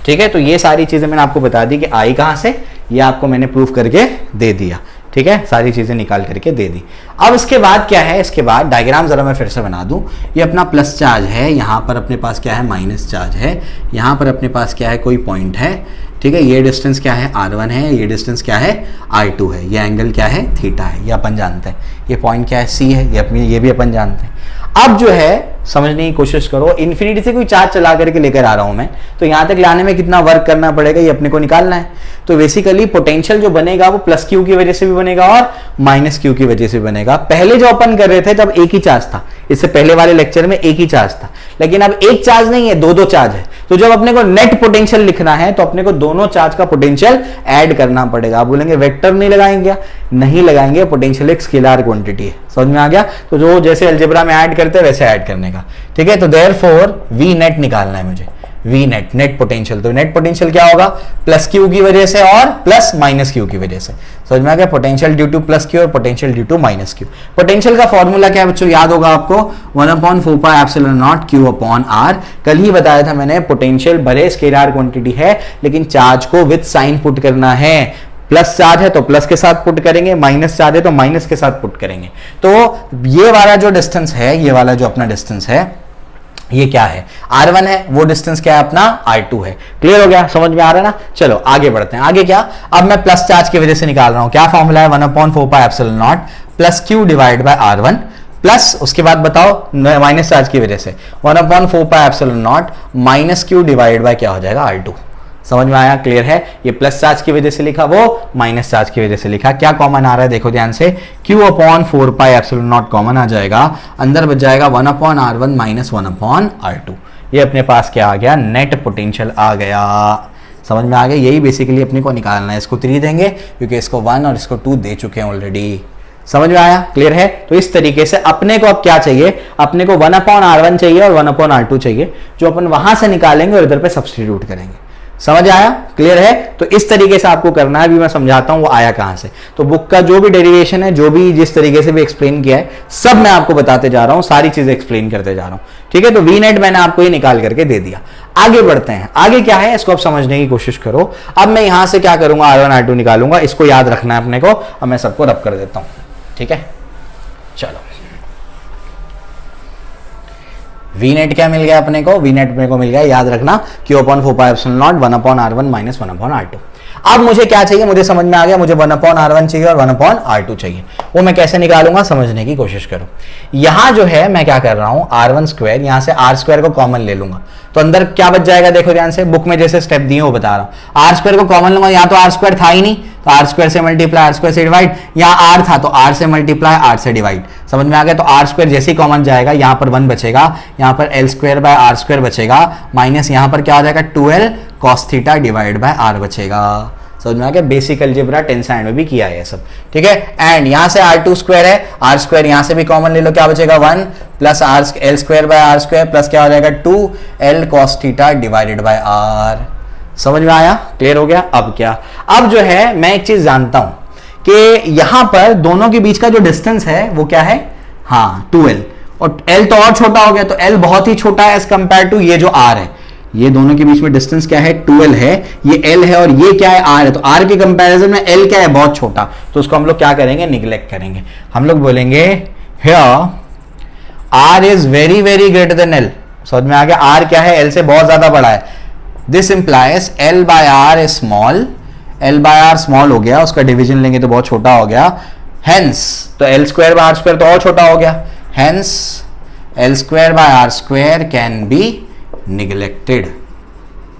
ठीक है। तो ये सारी चीजें मैंने आपको बता दी कि आई कहाँ से, ये आपको मैंने प्रूफ करके दे दिया, ठीक है, सारी चीजें निकाल करके दे दी। अब इसके बाद क्या है, इसके बाद डायग्राम जरा मैं फिर से बना दूं। ये अपना प्लस चार्ज है, यहाँ पर अपने पास क्या है माइनस चार्ज है, यहाँ पर अपने पास क्या है कोई पॉइंट है, ठीक है। ये डिस्टेंस क्या है r1 है, ये डिस्टेंस क्या है r2 है, ये एंगल क्या है थीटा है, ये अपन जानते हैं। ये पॉइंट क्या है c है, ये भी अपन जानते हैं। अब जो है समझने की कोशिश करो, इन्फिनिटी से कोई चार्ज चला करके लेकर आ रहा हूं मैं, तो यहां तक लाने में कितना वर्क करना पड़ेगा ये अपने को निकालना है। तो बेसिकली पोटेंशियल जो बनेगा वो प्लस क्यू की वजह से भी बनेगा और माइनस क्यू की वजह से भी बनेगा। पहले जो अपन कर रहे थे तब एक ही चार्ज था, इससे पहले वाले लेक्चर में एक ही चार्ज था, लेकिन अब एक चार्ज नहीं है, दो चार्ज है। तो जब अपने को नेट पोटेंशियल लिखना है तो अपने को दोनों चार्ज का पोटेंशियल ऐड करना पड़ेगा। आप बोलेंगे वेक्टर नहीं लगाएंगे, नहीं लगाएंगे, पोटेंशियल एक स्केलर क्वांटिटी है, समझ में आ गया। तो जो जैसे अलजेब्रा में ऐड करते हैं वैसे ऐड करने का, ठीक है। तो देयरफॉर वी नेट निकालना है मुझे, वी नेट, नेट पोटेंशियल। तो नेट पोटेंशियल क्या होगा, प्लस क्यू की वजह से और प्लस माइनस क्यू की वजह से, समझ में आ गया। Potential due to plus q और potential due to minus q. Potential का फॉर्मूला क्या है बच्चों, याद होगा आपको, 1/4πε0 Q/R। कल ही बताया था मैंने, पोटेंशियल भले स्केलर क्वांटिटी है लेकिन चार्ज को विद साइन पुट करना है। प्लस चार्ज है तो प्लस के साथ पुट करेंगे, माइनस चार्ज है तो माइनस के साथ पुट करेंगे। तो ये वाला जो डिस्टेंस है, ये वाला जो अपना डिस्टेंस है, ये क्या है r1 है, वो डिस्टेंस क्या है अपना r2 है। क्लियर हो गया, समझ में आ रहा है ना। चलो आगे बढ़ते हैं। आगे क्या, अब मैं प्लस चार्ज की वजह से निकाल रहा हूं, क्या फॉर्मूला है 1/4πε0 plus q divide by r1 plus उसके बाद बताओ माइनस चार्ज की वजह से 1/4πε0 माइनस q डिवाइड बाय क्या हो जाएगा r2। समझ में आया, क्लियर है। ये प्लस चार्ज की वजह से लिखा, वो माइनस चार्ज की वजह से लिखा। क्या कॉमन आ रहा है देखो ध्यान से, Q/4πε0 कॉमन आ जाएगा, अंदर बच जाएगा 1/r1 माइनस 1/r2। ये अपने पास क्या आ गया, नेट पोटेंशियल आ गया। समझ में आ गया, यही बेसिकली अपने को निकालना है। इसको 3 देंगे क्योंकि इसको 1 और इसको 2 दे चुके हैं ऑलरेडी। समझ में आया, क्लियर है। तो इस तरीके से अपने को अब क्या चाहिए, अपने को 1/r1 चाहिए और 1/r2 चाहिए, जो अपन वहां से निकालेंगे और इधर पे सब्स्टिट्यूट करेंगे। समझ आया, क्लियर है। तो इस तरीके से आपको करना है, अभी मैं समझाता हूं वो आया कहां से। तो बुक का जो भी डेरिवेशन है, जो भी जिस तरीके से भी एक्सप्लेन किया है, सब मैं आपको बताते जा रहा हूं, सारी चीजें एक्सप्लेन करते जा रहा हूं, ठीक है। तो वी नेट मैंने आपको ये निकाल करके दे दिया। आगे बढ़ते हैं, आगे क्या है इसको आप समझने की कोशिश करो। अब मैं यहां से क्या करूंगा, r1 r2 निकालूंगा, इसको याद रखना है अपने को। अब मैं सबको रब कर देता हूं, ठीक है। चलो वी नेट क्या मिल गया अपने को, वी नेट अपने को मिल गया, याद रखना Q/4πε0 1/r1 माइनस 1/r2। अब मुझे क्या चाहिए, मुझे समझ में आ गया, मुझे 1/r1 चाहिए और 1/r2 चाहिए। वो मैं कैसे निकालूंगा समझने की कोशिश करो। यहां जो है मैं क्या कर रहा हूं, r1² यहां से r² को कॉमन ले लूंगा, तो अंदर क्या बच जाएगा देखो ध्यान से, बुक में जैसे स्टेप दिए वो बता रहा हूं। r² को कॉमन लूंगा, यहां तो r² था ही नहीं, तो r² से मल्टीप्लाई r² से डिवाइड, यहाँ r था तो r से मल्टीप्लाई r से डिवाइड। समझ में आ गया। तो r² जैसे ही कॉमन जाएगा, यहाँ पर 1 बचेगा, यहाँ पर l²/r² बचेगा, माइनस यहाँ पर क्या हो जाएगा 2l cos theta divide bye r बचेगा। समझ में आ गया। बेसिक अलजेब्रा 10th स्टैंडर्ड में भी किया है सब, ठीक है। एंड यहाँ से r2² है, r² यहाँ से भी कॉमन ले लो, क्या बचेगा 1 प्लस l²/r² प्लस क्या हो जाएगा 2l cos theta divided by r। समझ में आया, क्लियर हो गया। अब क्या, अब जो है मैं एक चीज जानता हूं कि यहां पर दोनों के बीच का जो डिस्टेंस है वो क्या है, हाँ 2l, और l तो और छोटा हो गया, तो l बहुत ही छोटा है एज कंपेयर टू ये जो r है। ये दोनों के बीच में डिस्टेंस क्या है 2l है, ये l है और ये क्या है r है। तो r के कंपैरिजन में l क्या है बहुत छोटा, तो उसको हम लोग क्या करेंगे, निग्लेक्ट करेंगे। हम लोग बोलेंगे here r is very very greater than l। समझ में आ गया, r क्या है l से बहुत ज्यादा बड़ा है। This implies l/r is small, l/r small हो गया, उसका डिवीजन लेंगे तो बहुत छोटा हो गया। हेंस तो l²/r² तो और छोटा हो गया, hence l²/r² can be neglected.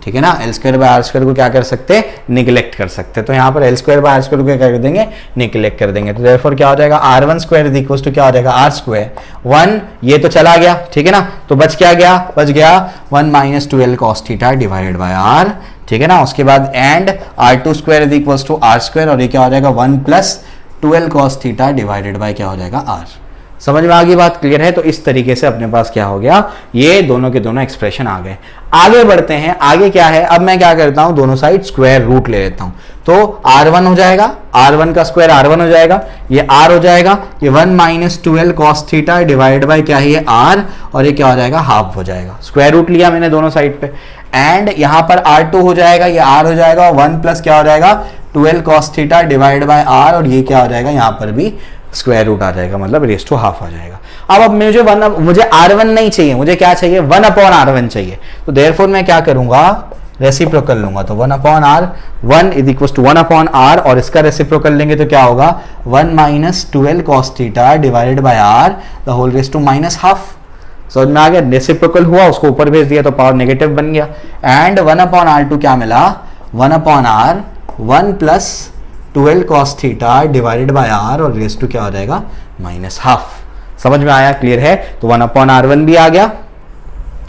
ठीक है ना, l²/r² को क्या कर सकते हैं, निगलेक्ट कर सकते हैं। तो यहाँ पर l²/r² को क्या कर देंगे, निगलेक्ट कर देंगे। तो देयरफॉर क्या हो जाएगा, r1² इक्वल्स टू क्या हो जाएगा r²। 1 ये तो चला गया, ठीक है ना, तो बच क्या गया, बच गया 1 minus 2l cos theta divided by r। ठीक है ना, उसके बाद and r2² equals to r², और ये क्या हो जाएगा 1 plus 2l cos theta divided bye क्या हो जाएगा r। समझ में आ गई बात, क्लियर है। तो इस तरीके से अपने पास क्या हो गया, ये दोनों के दोनों एक्सप्रेशन आ गए। आगे बढ़ते हैं, आगे क्या है, अब मैं क्या करता हूं, दोनों साइड स्क्वायर रूट ले लेता हूं। तो r1 हो जाएगा, r1 का स्क्वायर r1 हो जाएगा, ये r हो जाएगा, ये 1 minus 2l cos theta divide bye क्या है ये r, और ये क्या हो जाएगा हाफ हो जाएगा। स्क्वायर रूट लिया मैंने दोनों साइड पे, एंड यहां पर r2 हो जाएगा, ये r हो जाएगा, 1 प्लस क्या हो जाएगा 12 cos theta divide by r, और ये क्या हो जाएगा यहाँ पर भी स्क्वायर रूट आ जाएगा, मतलब रेस टू हाफ आ जाएगा। अब मुझे R1 नहीं चाहिए, मुझे क्या चाहिए 1/R1 चाहिए। तो देयरफॉर मैं क्या करूंगा, रेसिप्रोकल लूंगा। तो 1/R1 is equal to 1/R, और इसका रेसिप्रोकल लेंगे तो क्या होगा 1 minus 12 cos theta divided by r the whole raise to minus half. समझ में आ गया, रेसिप्रोकल हुआ, उसको ऊपर भेज दिया तो पावर नेगेटिव बन गया। एंड 1/R2 क्या मिला 1/1 plus 12 cos theta divided by r, और रेस टू क्या हो जाएगा माइनस हाफ। समझ में आया, क्लियर है। तो 1/R1 भी आ गया,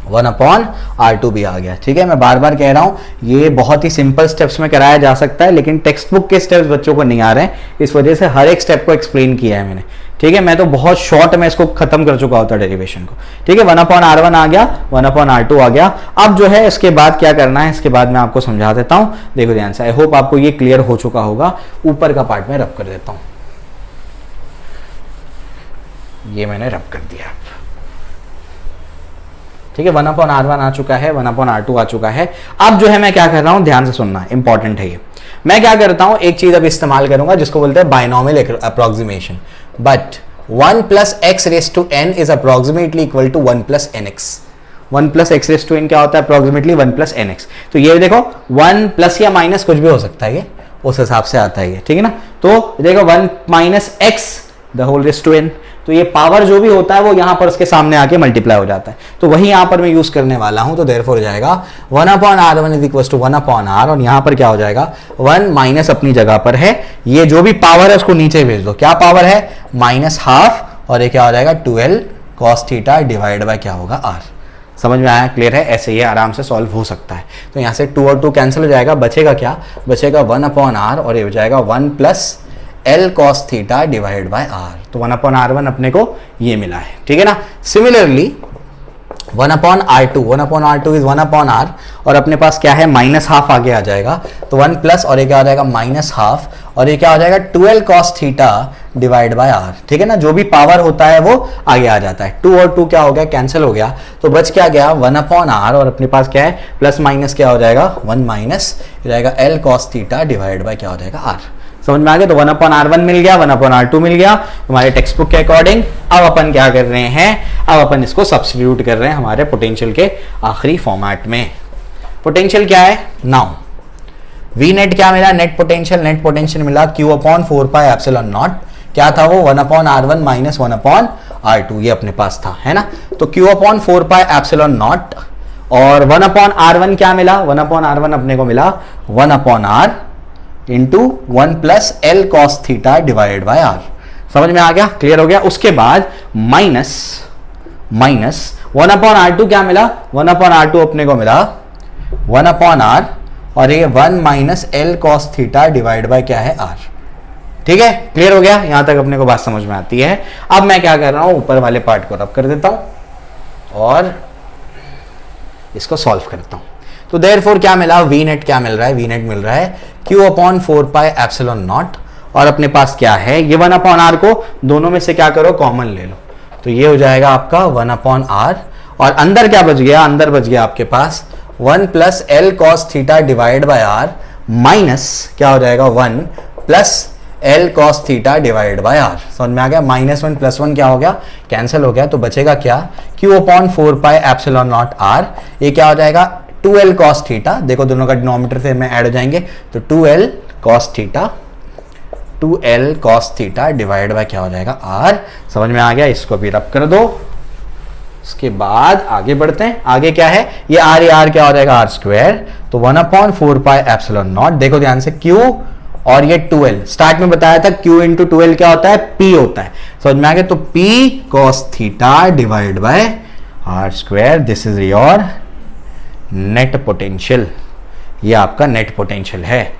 1/R2 भी आ गया। ठीक है, मैं बार बार कह रहा हूं ये बहुत ही सिंपल स्टेप्स में कराया जा सकता है, लेकिन टेक्स्ट बुक के स्टेप्स बच्चों को नहीं आ रहे हैं, इस वजह से हर एक स्टेप को एक्सप्लेन किया है मैंने। ठीक है, मैं तो बहुत शॉर्ट में इसको खत्म कर चुका होता डेरिवेशन को। ठीक है, 1/R1 आ गया, 1/R2 आ गया। अब जो है इसके बाद क्या करना है, इसके बाद मैं आपको समझा देता हूं, देखो ध्यान से। आई होप आपको ये क्लियर हो चुका होगा। ऊपर का पार्ट में रब कर देता हूं, ये मैंने रब कर दिया। ठीक है, 1/R1 आ चुका है, 1/R2 आ चुका है। अब जो है मैं क्या कर रहा हूं, ध्यान से सुनना, इंपॉर्टेंट है ये। मैं क्या करता हूं, एक चीज अब इस्तेमाल करूंगा जिसको बोलते हैं binomial approximation. But 1 plus x raise to n is approximately equal to 1 plus n x. 1 plus x raise to n क्या होता है, अप्रोक्सीमेटली 1 प्लस एन एक्स। तो ये देखो 1 प्लस या माइनस कुछ भी हो सकता है, ये उस हिसाब से आता है ये। ठीक है ना, तो देखो 1 minus x the whole raise to n, तो ये पावर जो भी होता है वो यहां पर उसके सामने आके मल्टीप्लाई हो जाता है, तो वही यहां पर मैं यूज करने वाला हूं। तो देयरफॉर हो जाएगा 1/R1 is equal to 1/R, और यहां पर क्या हो जाएगा 1 माइनस अपनी जगह पर है, ये जो भी पावर है उसको नीचे भेज दो। क्या पावर है माइनस हाफ, और ये क्या हो जाएगा 12 cos थीटा डिवाइड बाय क्या होगा R। समझ में आया, क्लियर है। ऐसे ये आराम से सॉल्व हो सकता है। तो यहां से 2 और 2 कैंसिल हो जाएगा, बचेगा क्या, बचेगा 1/R, और ये हो जाएगा 1 plus L cos theta divide bye R। तो 1/R1 अपने को ये मिला है। ठीक है ना। Similarly 1/R2, 1/R2 is 1/R, और अपने पास क्या है माइनस हाफ आगे आ जाएगा, तो 1 प्लस, और ये क्या हो जाएगा माइनस हाफ, और ये क्या हो जाएगा 12 cos theta divide bye R। ठीक है ना, जो भी पावर होता है वो आगे आ जाता है। 2 और 2 क्या हो गया, कैंसिल हो गया, तो बच क्या गया 1/R, और अपने पास क्या है प्लस माइनस क्या हो जाएगा 1 माइनस जाएगा L cos theta divide bye क्या हो जाएगा R। समझ में आ गया। तो 1/R1 मिल गया, 1/R2 मिल गया हमारे टेक्स्ट बुक के अकॉर्डिंग। अब अपन क्या कर रहे हैं, अब अपन इसको सब्स्टिट्यूट कर रहे हैं हमारे पोटेंशियल के आखिरी फॉर्मेट में। पोटेंशियल क्या है, नाउ वी नेट क्या मिला, नेट पोटेंशियल मिला Q/4πε0। क्या था वो 1/R1 माइनस 1/R2, ये अपने पास था, है ना। तो Q/4πε0, और 1/R1 क्या मिला, 1/R1 अपने को मिला 1/R into 1 plus L cos theta divide bye R। समझ में आ गया, क्लियर हो गया। उसके बाद माइनस 1/R2 क्या मिला, 1/R2 अपने को मिला 1/R, और ये 1 minus L cos theta divide bye क्या है R। ठीक है, क्लियर हो गया, यहां तक अपने को बात समझ में आती है। अब मैं क्या कर रहा हूं, ऊपर वाले पार्ट को रब कर देता हूं और इसको सॉल्व करता हूं। तो देयरफॉर क्या मिला, वी नेट क्या मिल रहा है, वी नेट मिल रहा है Q/4πε0, और अपने पास क्या है ये 1/R को दोनों में से क्या करो कॉमन ले लो, तो ये हो जाएगा आपका 1/R, और अंदर क्या बच गया, अंदर बच गया आपके पास 1 plus L cos theta divide bye R minus क्या हो जाएगा 1 plus L cos theta divide bye R। समझ में आ गया, -1 + 1 क्या हो गया, कैंसिल हो गया, तो बचेगा क्या Q/4πε0 R। ये क्या हो जाएगा 2L cos थीटा, देखो दोनों का डिनोमिनेटर से में ऐड हो जाएंगे, तो 2L cos theta divide bye क्या हो जाएगा R। समझ में आ गया, इसको भी रब कर दो। उसके बाद आगे बढ़ते हैं, आगे क्या है, ये R क्या हो जाएगा R², तो 1/4πε0। देखो ध्यान से Q और ये 2L, स्टार्ट में बताया था Q इंटू 2L क्या होता है, P होता है। समझ में आ गया, तो P cos theta divide bye R², this is your net potential, ये आपका नेट पोटेंशियल है।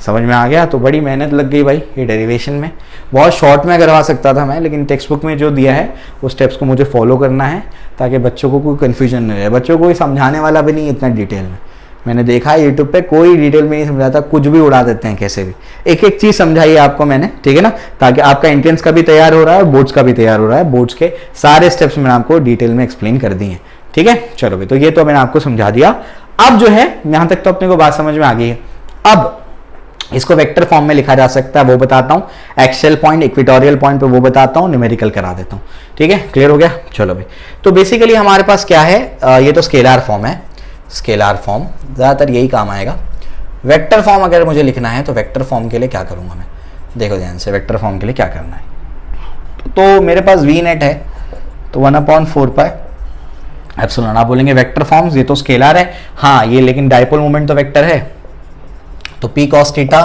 समझ में आ गया। तो बड़ी मेहनत लग गई भाई ये डेरिवेशन में, बहुत शॉर्ट में करवा सकता था मैं, लेकिन टेक्स्ट बुक में जो दिया है उस स्टेप्स को मुझे फॉलो करना है ताकि बच्चों को कोई कन्फ्यूजन नहीं रहे। बच्चों को कोई समझाने वाला भी नहीं इतना डिटेल में, मैंने देखा है यूट्यूब पे कोई डिटेल में नहीं समझाता, कुछ भी उड़ा देते हैं कैसे भी। एक एक चीज़ समझाई है आपको मैंने, ठीक है ना, ताकि आपका एंट्रेंस का भी तैयार हो रहा है और बोर्ड्स का भी तैयार हो रहा है। बोर्ड्स के सारे स्टेप्स मैंने आपको डिटेल में एक्सप्लेन कर दिए हैं, ठीक है। चलो भाई, तो ये तो मैंने आपको समझा दिया। अब जो है यहाँ तक तो अपने को बात समझ में आ गई है। अब इसको वेक्टर फॉर्म में लिखा जा सकता है, वो बताता हूँ, एक्सियल पॉइंट, इक्वेटोरियल पॉइंट पे वो बताता हूँ, न्यूमेरिकल करा देता हूँ। ठीक है, क्लियर हो गया। चलो भाई, तो बेसिकली हमारे पास क्या है, ये तो स्केलर फॉर्म है, स्केलर फॉर्म ज़्यादातर यही काम आएगा। वेक्टर फॉर्म अगर मुझे लिखना है तो वेक्टर फॉर्म के लिए क्या करूँगा मैं, देखो ध्यान से, वेक्टर फॉर्म के लिए क्या करना है। तो मेरे पास वी नेट है, तो 1/4 एप्सिलॉन, आप बोलेंगे वेक्टर फॉर्म्स, ये तो स्केलर है, हाँ ये लेकिन डाइपोल मोमेंट तो वेक्टर है, तो p cos theta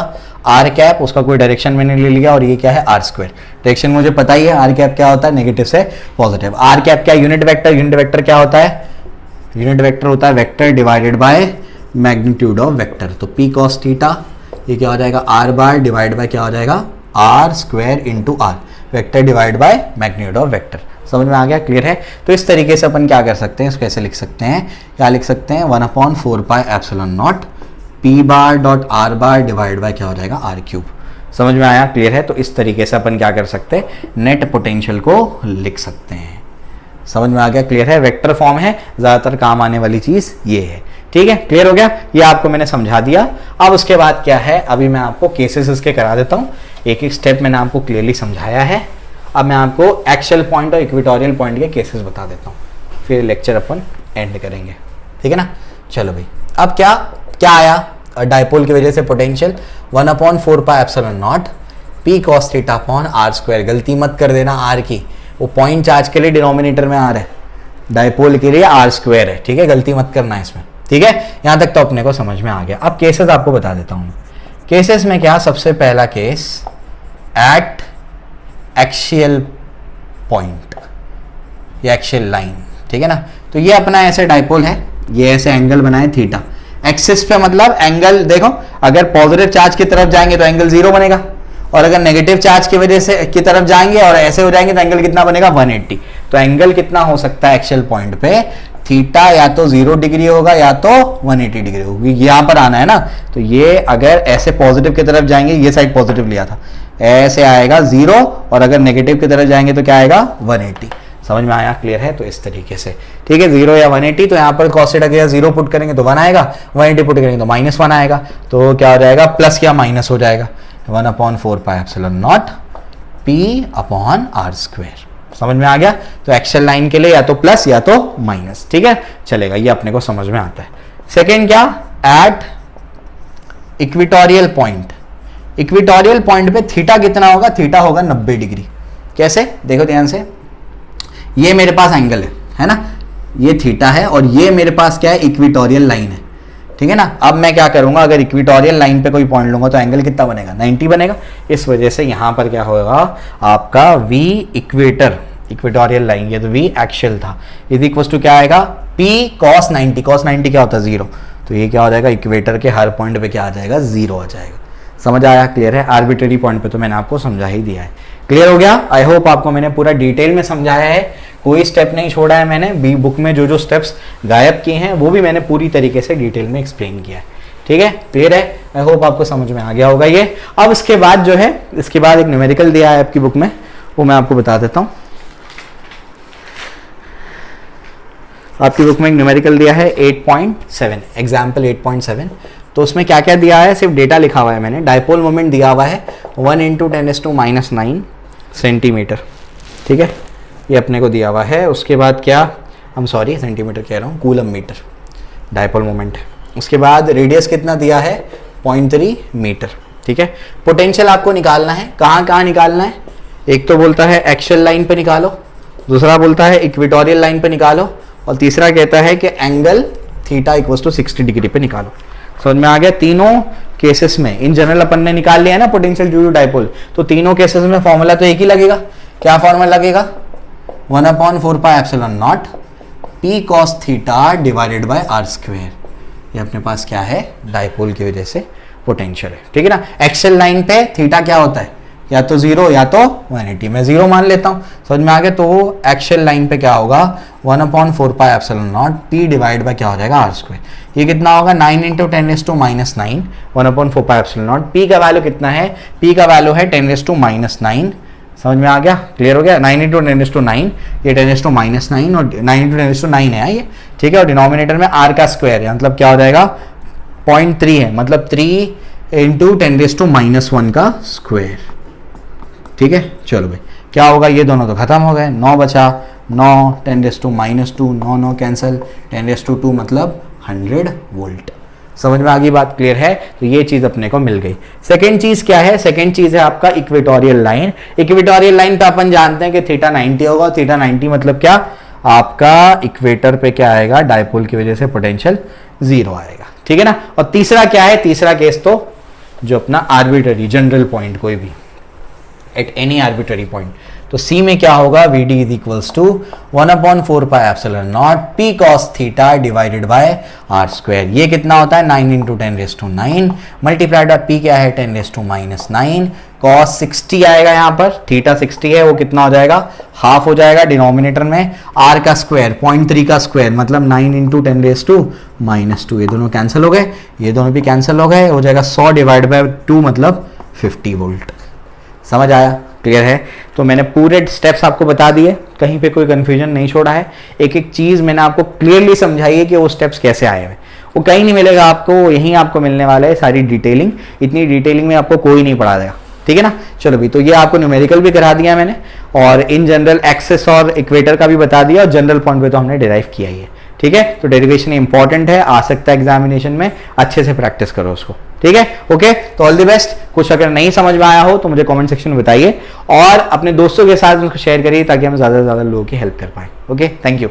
r cap, उसका कोई डायरेक्शन मैंने ले लिया, और ये क्या है आर स्क्वायर, डायरेक्शन मुझे पता ही है, आर कैप क्या होता है, नेगेटिव से पॉजिटिव। आर कैप क्या, यूनिट वेक्टर, यूनिट वेक्टर क्या होता है, यूनिट वेक्टर होता है vector divided by magnitude of vector. तो पी कॉस थीटा ये क्या हो जाएगा, आर बार डिवाइड बाय क्या हो जाएगा, are square into r, vector divide by magnitude of vector. समझ में आ गया, क्लियर है। तो इस तरीके से अपन क्या कर सकते हैं, इसको कैसे लिख सकते हैं, क्या लिख सकते हैं, 1/4 epsilon naught P bar dot are bar divide by क्या हो जाएगा, आर क्यूब। समझ में आया, क्लियर है। तो इस तरीके से अपन क्या कर सकते हैं, नेट पोटेंशियल को लिख सकते हैं। समझ में आ गया, क्लियर है। वेक्टर फॉर्म है, ज़्यादातर काम आने वाली चीज़ ये है। ठीक है, क्लियर हो गया, ये आपको मैंने समझा दिया। अब उसके बाद क्या है, अभी मैं आपको केसेस इसके करा देता हूँ, एक एक स्टेप मैंने आपको क्लियरली समझाया है। अब मैं आपको एक्सियल पॉइंट और इक्वेटोरियल पॉइंट के केसेस बता देता हूँ, फिर लेक्चर अपन एंड करेंगे। ठीक है ना, चलो भाई। अब क्या क्या आया डाइपोल की वजह से potential, 1/4 epsilon naught p cos theta upon r square. गलती मत कर देना आर की, वो पॉइंट चार्ज के लिए डिनोमिनेटर में आर है, डाइपोल के लिए आर स्क्वायर है। ठीक है, गलती मत करना इसमें। ठीक है, यहाँ तक तो अपने को समझ में आ गया। अब केसेस आपको बता देता हूँ। केसेस में क्या, सबसे पहला केस एट एक्सियल पॉइंट या एक्सियल लाइन। ठीक है ना, तो ये अपना ऐसे डाइपोल है, ये ऐसे एंगल बनाए थीटा, एक्सिस पे मतलब एंगल देखो, अगर पॉजिटिव चार्ज की तरफ जाएंगे तो एंगल 0 बनेगा, और अगर नेगेटिव चार्ज की वजह से की तरफ जाएंगे और ऐसे हो जाएंगे तो एंगल कितना बनेगा, 180। तो एंगल कितना हो सकता है एक्सियल पॉइंट पे, थीटा या तो 0 डिग्री होगा या तो 180 डिग्री होगी। यहाँ पर आना है ना, तो ये अगर ऐसे पॉजिटिव की तरफ जाएंगे, ये साइड पॉजिटिव लिया था, ऐसे आएगा 0, और अगर नेगेटिव की तरफ जाएंगे तो क्या आएगा, 180। समझ में आया, क्लियर है। तो इस तरीके से, ठीक है, 0 या 180, तो यहाँ पर कॉस थीटा का 0 पुट करेंगे तो 1 आएगा, 180 पुट करेंगे तो -1 आएगा, तो क्या हो जाएगा, प्लस या माइनस हो जाएगा, 1/4 epsilon naught p upon r square. समझ में आ गया। तो एक्सियल लाइन के लिए या तो प्लस या तो माइनस, ठीक है, चलेगा, ये अपने को समझ में आता है। सेकेंड क्या, at equatorial point. Equatorial point पे थीटा कितना होगा, थीटा होगा 90 डिग्री। कैसे, देखो ध्यान से, ये मेरे पास एंगल है ना, ये थीटा है, और ये मेरे पास क्या है, इक्वेटोरियल लाइन है। ठीक है ना, अब मैं क्या करूंगा, अगर इक्वेटोरियल लाइन पे कोई पॉइंट लूंगा तो एंगल कितना बनेगा, 90 बनेगा। इस वजह से यहां पर क्या होगा, आपका v इक्वेटर, इक्वेटोरियल लाइन, ये तो v एक्सियल था, इज इक्वल टू क्या आएगा, p cos 90। cos 90 क्या होता है, 0। तो ये क्या हो जाएगा, इक्वेटर के हर पॉइंट पे क्या आ जाएगा, 0 आ जाएगा। समझ आया, क्लियर है। आर्बिट्रेरी पॉइंट पे तो मैंने आपको समझा ही दिया है। क्लियर हो गया। आई होप आपको मैंने पूरा डिटेल में समझाया है, कोई स्टेप नहीं छोड़ा है मैंने। बी बुक में जो जो स्टेप्स गायब किए हैं वो भी मैंने पूरी तरीके से डिटेल में एक्सप्लेन किया है। ठीक है, क्लियर है। आई होप आपको समझ में आ गया होगा ये। अब इसके बाद जो है, इसके बाद एक न्यूमेरिकल दिया है आपकी बुक में, वो मैं आपको बता देता हूँ। आपकी बुक में एक न्यूमेरिकल दिया है 8.7, एग्जाम्पल 8.7। तो उसमें क्या क्या दिया है, सिर्फ डेटा लिखा हुआ है मैंने। डाइपोल मोमेंट दिया हुआ है 1 × 10⁻⁹ सेंटीमीटर। ठीक है, ये अपने को दिया हुआ है। उसके बाद क्या, सेंटीमीटर कह रहा हूँ, कूलम मीटर डाइपोल मोमेंट है। उसके बाद रेडियस कितना दिया है, 0.3 मीटर। ठीक है, पोटेंशियल आपको निकालना है, कहाँ कहाँ निकालना है। एक तो बोलता है एक्सियल लाइन पे निकालो, दूसरा बोलता है इक्वेटोरियल लाइन पे निकालो, और तीसरा कहता है कि angle theta equal to 60 degree पे निकालो। समझ में आ गया। तीनों केसेस में इन जनरल अपन ने निकाल लिया है ना पोटेंशियल ड्यू टू डाइपोल, तो तीनों केसेस में फॉर्मूला तो एक ही लगेगा। क्या फॉर्मूला लगेगा, 1/4 epsilon naught p cos theta divided by r square. ये अपने पास क्या है, डाइपोल की वजह से पोटेंशियल है। ठीक है ना। एक्सियल लाइन पे थीटा क्या होता है, या तो 0 या तो 180। मैं 0 मान लेता हूँ, समझ में आ गया। तो एक्सियल लाइन पे क्या होगा, 1/4 epsilon naught P divide by क्या हो जाएगा, आर स्क्वायर। ये कितना होगा, 9 × 10⁻⁹ 1/4 एप्सिलॉन नॉट। पी का वैल्यू कितना है, पी का वैल्यू है 10⁻⁹। समझ में आ गया, क्लियर हो गया। 9 × 10⁻⁹, ये 10⁻⁹ और 9 × 10⁻⁹ है ये। ठीक है, और डिनोमिनेटर में r का स्क्वायर है, मतलब क्या हो जाएगा, 0.3 है, मतलब 3 इंटू 10⁻⁻1 का स्क्वायर। ठीक है, चलो भाई क्या होगा, ये दोनों तो खत्म हो गए, 9 बचा, 9 10⁻², 9 9 कैंसिल, 10⁻² मतलब 100 वोल्ट। समझ में आ गई बात, क्लियर है? तो ये चीज अपने को मिल गई। सेकंड चीज क्या है? सेकंड चीज है आपका इक्वेटोरियल लाइन। इक्वेटोरियल लाइन तो अपन जानते हैं कि थीटा 90 होगा। थीटा 90 मतलब क्या, आपका इक्वेटर पे क्या आएगा, डायपोल की वजह से पोटेंशियल 0 आएगा। ठीक है ना। और तीसरा क्या है, तीसरा केस तो जो अपना आर्बिट्ररी जनरल पॉइंट, कोई भी एट एनी आर्बिट्ररी पॉइंट, तो C में क्या होगा, VD is equals to 1/4πε0 P cos theta divided by R square. ये कितना होता है, 9 × 10⁻9 मल्टीप्लाइड बाय P क्या है, 10⁻⁹ cos 60 आएगा। यहाँ पर थीटा 60 है, वो कितना हो जाएगा, हाफ हो जाएगा डिनोमिनेटर में। R का स्क्वायर 0.3 का स्क्वायर मतलब 9 × 10⁻²। ये दोनों कैंसिल हो गए, ये दोनों भी कैंसिल हो गए, हो जाएगा 100 डिवाइड बाय 2 मतलब 50 वोल्ट। समझ आया, क्लियर है? तो मैंने पूरे स्टेप्स आपको बता दिए, कहीं पे कोई कंफ्यूजन नहीं छोड़ा है। एक एक चीज मैंने आपको क्लियरली समझाई है कि वो स्टेप्स कैसे आए हैं। वो कहीं नहीं मिलेगा आपको, यहीं आपको मिलने वाला है सारी डिटेलिंग। इतनी डिटेलिंग में आपको कोई नहीं पढ़ा देगा। ठीक है ना। चलो भी, तो ये आपको न्यूमेरिकल भी करा दिया मैंने, और इन जनरल एक्सेस और इक्वेटर का भी बता दिया, और जनरल पॉइंट पे तो हमने डिराइव किया ही है। ठीक है, तो डेरिवेशन इंपॉर्टेंट है, आ सकता है एग्जामिनेशन में, अच्छे से प्रैक्टिस करो उसको। ठीक है, ओके। तो ऑल द बेस्ट। कुछ अगर नहीं समझ में आया हो तो मुझे कमेंट सेक्शन में बताइए, और अपने दोस्तों के साथ उसको शेयर करिए ताकि हम ज्यादा से ज्यादा लोगों की हेल्प कर पाए। Okay, thank you.